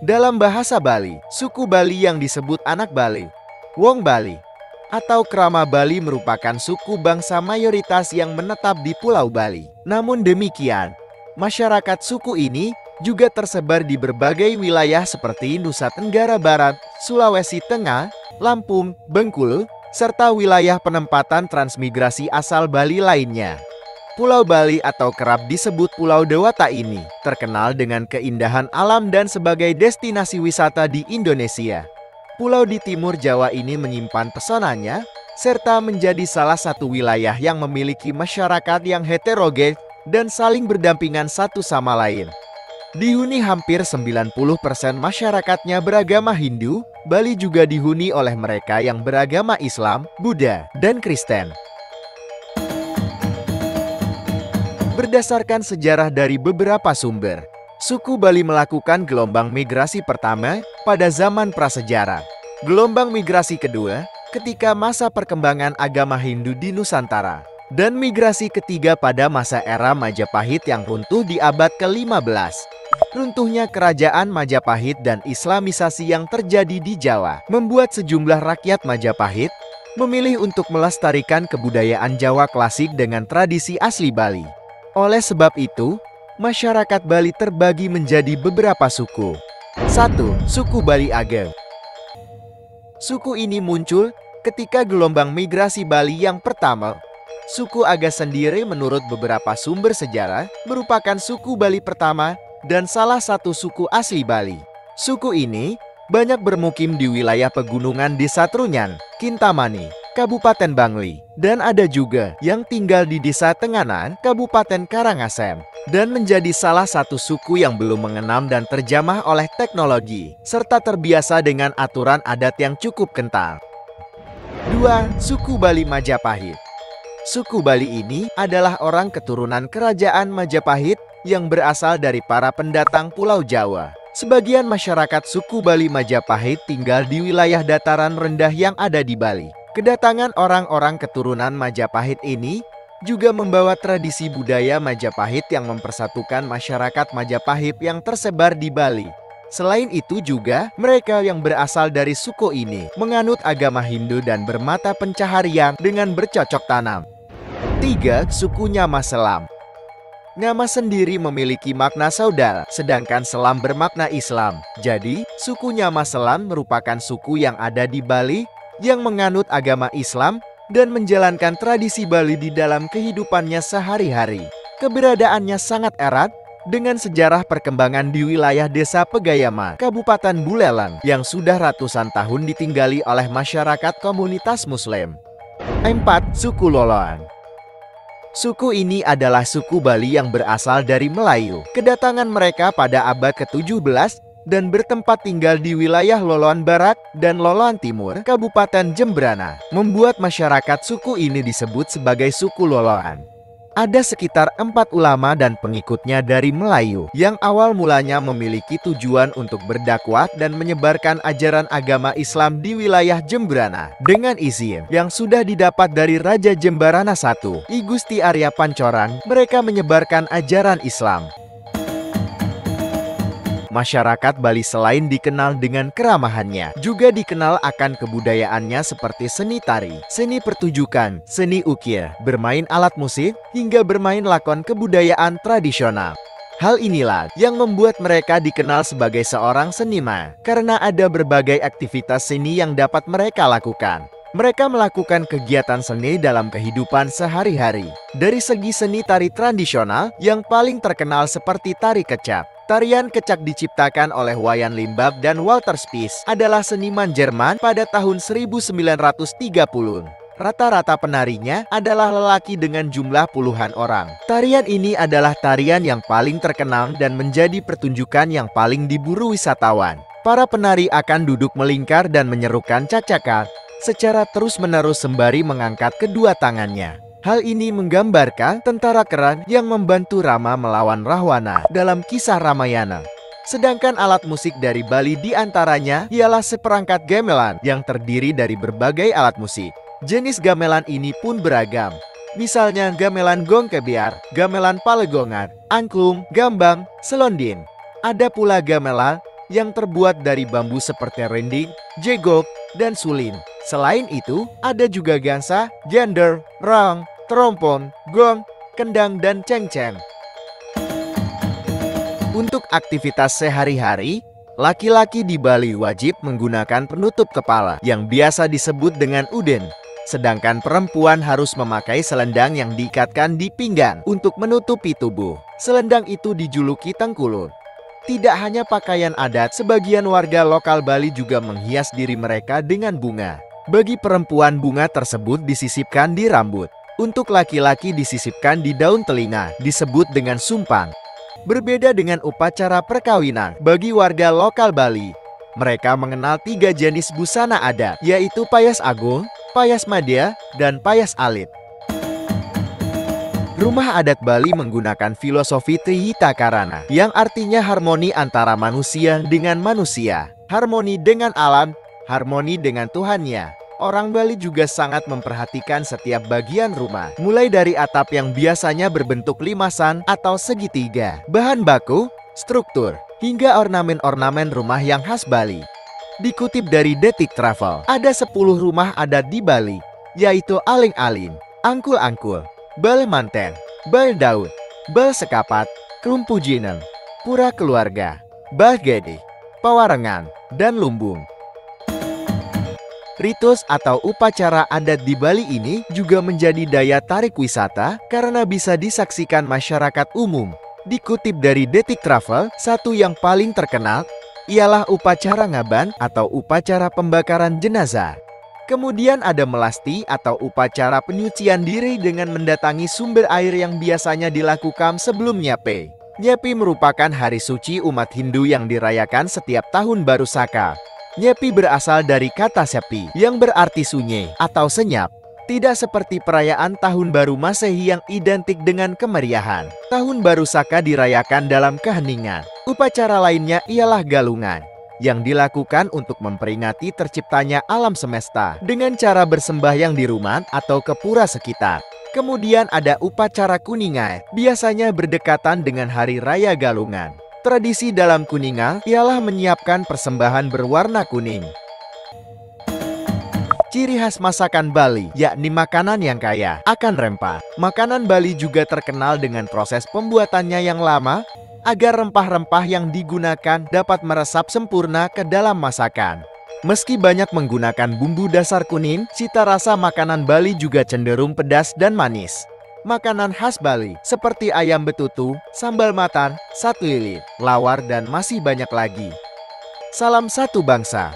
Dalam bahasa Bali, suku Bali yang disebut anak Bali, Wong Bali, atau Krama Bali merupakan suku bangsa mayoritas yang menetap di Pulau Bali. Namun demikian, masyarakat suku ini juga tersebar di berbagai wilayah seperti Nusa Tenggara Barat, Sulawesi Tengah, Lampung, Bengkulu, serta wilayah penempatan transmigrasi asal Bali lainnya. Pulau Bali atau kerap disebut Pulau Dewata ini terkenal dengan keindahan alam dan sebagai destinasi wisata di Indonesia. Pulau di timur Jawa ini menyimpan pesonanya, serta menjadi salah satu wilayah yang memiliki masyarakat yang heterogen dan saling berdampingan satu sama lain. Dihuni hampir 90% masyarakatnya beragama Hindu, Bali juga dihuni oleh mereka yang beragama Islam, Buddha, dan Kristen. Berdasarkan sejarah dari beberapa sumber, suku Bali melakukan gelombang migrasi pertama pada zaman prasejarah. Gelombang migrasi kedua ketika masa perkembangan agama Hindu di Nusantara. Dan migrasi ketiga pada masa era Majapahit yang runtuh di abad ke-15. Runtuhnya kerajaan Majapahit dan Islamisasi yang terjadi di Jawa membuat sejumlah rakyat Majapahit memilih untuk melestarikan kebudayaan Jawa klasik dengan tradisi asli Bali. Oleh sebab itu, masyarakat Bali terbagi menjadi beberapa suku. 1. Suku Bali Age. Suku ini muncul ketika gelombang migrasi Bali yang pertama. Suku Aga sendiri menurut beberapa sumber sejarah merupakan suku Bali pertama dan salah satu suku asli Bali. Suku ini banyak bermukim di wilayah pegunungan Desa Trunyan, Kintamani, Kabupaten Bangli, dan ada juga yang tinggal di Desa Tenganan, Kabupaten Karangasem, dan menjadi salah satu suku yang belum mengenal dan terjamah oleh teknologi, serta terbiasa dengan aturan adat yang cukup kental. 2. Suku Bali Majapahit. Suku Bali ini adalah orang keturunan kerajaan Majapahit yang berasal dari para pendatang Pulau Jawa. Sebagian masyarakat suku Bali Majapahit tinggal di wilayah dataran rendah yang ada di Bali. Kedatangan orang-orang keturunan Majapahit ini juga membawa tradisi budaya Majapahit yang mempersatukan masyarakat Majapahit yang tersebar di Bali. Selain itu juga, mereka yang berasal dari suku ini menganut agama Hindu dan bermata pencaharian dengan bercocok tanam. 3. Suku Nyama Selam. Nyama sendiri memiliki makna saudara, sedangkan Selam bermakna Islam. Jadi, suku Nyama Selam merupakan suku yang ada di Bali yang menganut agama Islam dan menjalankan tradisi Bali di dalam kehidupannya sehari-hari. Keberadaannya sangat erat dengan sejarah perkembangan di wilayah Desa Pegayama, Kabupaten Buleleng yang sudah ratusan tahun ditinggali oleh masyarakat komunitas Muslim. 4. Suku Loloan. Suku ini adalah suku Bali yang berasal dari Melayu. Kedatangan mereka pada abad ke-17 dan bertempat tinggal di wilayah Loloan Barat dan Loloan Timur, Kabupaten Jembrana, membuat masyarakat suku ini disebut sebagai suku Loloan. Ada sekitar 4 ulama dan pengikutnya dari Melayu yang awal mulanya memiliki tujuan untuk berdakwah dan menyebarkan ajaran agama Islam di wilayah Jembrana dengan izin yang sudah didapat dari Raja Jembrana I, I Gusti Arya Pancorang. Mereka menyebarkan ajaran Islam. Masyarakat Bali selain dikenal dengan keramahannya, juga dikenal akan kebudayaannya seperti seni tari, seni pertunjukan, seni ukir, bermain alat musik, hingga bermain lakon kebudayaan tradisional. Hal inilah yang membuat mereka dikenal sebagai seorang seniman, karena ada berbagai aktivitas seni yang dapat mereka lakukan. Mereka melakukan kegiatan seni dalam kehidupan sehari-hari. Dari segi seni tari tradisional, yang paling terkenal seperti tari kecak. Tarian kecak diciptakan oleh Wayan Limbab dan Walter Spies adalah seniman Jerman pada tahun 1930. Rata-rata penarinya adalah lelaki dengan jumlah puluhan orang. Tarian ini adalah tarian yang paling terkenal dan menjadi pertunjukan yang paling diburu wisatawan. Para penari akan duduk melingkar dan menyerukan cakakan secara terus-menerus sembari mengangkat kedua tangannya. Hal ini menggambarkan tentara keren yang membantu Rama melawan Rahwana dalam kisah Ramayana. Sedangkan alat musik dari Bali diantaranya ialah seperangkat gamelan yang terdiri dari berbagai alat musik. Jenis gamelan ini pun beragam. Misalnya gamelan gong kebiar, gamelan palegongan, angklung, gambang, selondin. Ada pula gamelan yang terbuat dari bambu seperti rending, jegok, dan sulin. Selain itu, ada juga gansa, gender, rang, trompon, gong, kendang, dan cengceng. Untuk aktivitas sehari-hari, laki-laki di Bali wajib menggunakan penutup kepala yang biasa disebut dengan uden. Sedangkan perempuan harus memakai selendang yang diikatkan di pinggang untuk menutupi tubuh. Selendang itu dijuluki tengkulun. Tidak hanya pakaian adat, sebagian warga lokal Bali juga menghias diri mereka dengan bunga. Bagi perempuan, bunga tersebut disisipkan di rambut. Untuk laki-laki disisipkan di daun telinga, disebut dengan sumpang. Berbeda dengan upacara perkawinan bagi warga lokal Bali, mereka mengenal 3 jenis busana adat, yaitu payas agung, payas madya, dan payas alit. Rumah adat Bali menggunakan filosofi Trihita Karana, yang artinya harmoni antara manusia dengan manusia, harmoni dengan alam, harmoni dengan Tuhannya. Orang Bali juga sangat memperhatikan setiap bagian rumah, mulai dari atap yang biasanya berbentuk limasan atau segitiga, bahan baku, struktur, hingga ornamen-ornamen rumah yang khas Bali. Dikutip dari Detik Travel, ada 10 rumah adat di Bali, yaitu Aling-Aling, Angkul-Angkul, Bale Manten, Bale Daud, Bale Sekapat, Krumpu Jineng, Pura Keluarga, Bale Gede, Pawarengan, dan Lumbung. Ritus atau upacara adat di Bali ini juga menjadi daya tarik wisata karena bisa disaksikan masyarakat umum. Dikutip dari Detik Travel, satu yang paling terkenal ialah upacara ngaban atau upacara pembakaran jenazah. Kemudian ada melasti atau upacara penyucian diri dengan mendatangi sumber air yang biasanya dilakukan sebelum Nyepi. Nyepi merupakan hari suci umat Hindu yang dirayakan setiap tahun baru Saka. Nyepi berasal dari kata sepi yang berarti sunyi atau senyap. Tidak seperti perayaan Tahun Baru Masehi yang identik dengan kemeriahan. Tahun Baru Saka dirayakan dalam keheningan. Upacara lainnya ialah galungan, yang dilakukan untuk memperingati terciptanya alam semesta dengan cara bersembahyang di rumah atau ke pura sekitar. Kemudian ada upacara kuningai, biasanya berdekatan dengan Hari Raya Galungan. Tradisi dalam kuningan ialah menyiapkan persembahan berwarna kuning. Ciri khas masakan Bali, yakni makanan yang kaya akan rempah. Makanan Bali juga terkenal dengan proses pembuatannya yang lama, agar rempah-rempah yang digunakan dapat meresap sempurna ke dalam masakan. Meski banyak menggunakan bumbu dasar kuning, cita rasa makanan Bali juga cenderung pedas dan manis. Makanan khas Bali seperti ayam betutu, sambal matan, sate lilit, lawar, dan masih banyak lagi. Salam satu bangsa.